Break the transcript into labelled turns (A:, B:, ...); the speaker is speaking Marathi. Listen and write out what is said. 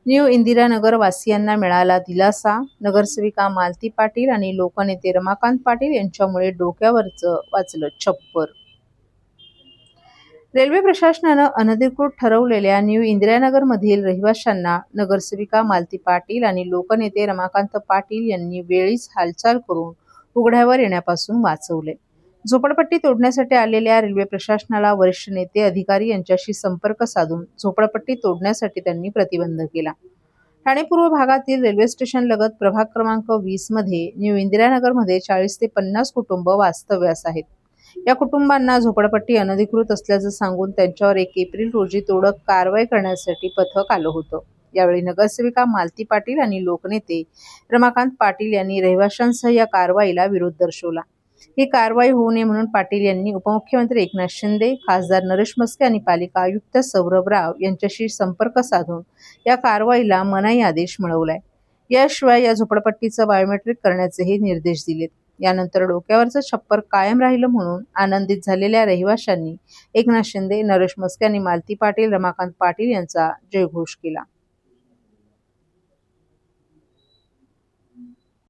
A: न्यू इंदिरानगर वासियांना मिळाला दिलासा. नगरसेविका मालती पाटील आणि लोकनेते रमाकांत पाटील यांच्यामुळे डोक्यावरचं वाचलं छप्पर. रेल्वे प्रशासनानं अनधिकृत ठरवलेल्या न्यू इंदिरानगरमधील रहिवाशांना नगरसेविका मालती पाटील आणि लोकनेते रमाकांत पाटील यांनी वेळीच हालचाल करून उघड्यावर येण्यापासून वाचवले. झोपडपट्टी तोडण्यासाठी आलेल्या रेल्वे प्रशासनाला वरिष्ठ नेते अधिकारी यांच्याशी संपर्क साधून झोपडपट्टी तोडण्यासाठी त्यांनी प्रतिबंध केला. ठाणे पूर्व भागातील रेल्वे स्टेशनलगत प्रभाग क्रमांक 20 मध्ये न्यू इंदिरानगरमध्ये 40 ते 50 कुटुंब वास्तव्यास आहेत. या कुटुंबांना झोपडपट्टी अनधिकृत असल्याचं सांगून त्यांच्यावर 1 एप्रिल रोजी तोडक कारवाई करण्यासाठी पथक आलं होतं. यावेळी नगरसेविका मालती पाटील आणि लोकनेते रमाकांत पाटील यांनी रहिवाशांसह या कारवाईला विरोध दर्शवला. ही कारवाई होऊ नये म्हणून पाटील यांनी उपमुख्यमंत्री एकनाथ शिंदे, खासदार नरेश म्हस्के आणि पालिका आयुक्त सौरभ राव यांच्याशी संपर्क साधून या कारवाईला मनाई आदेश मिळवलाय. याशिवाय या झोपडपट्टीचं बायोमेट्रिक करण्याचेही निर्देश दिलेत. यानंतर डोक्यावरचं छप्पर कायम राहिलं म्हणून आनंदित झालेल्या रहिवाशांनी एकनाथ शिंदे, नरेश म्हस्के आणि मालती पाटील, रमाकांत पाटील यांचा जयघोष केला.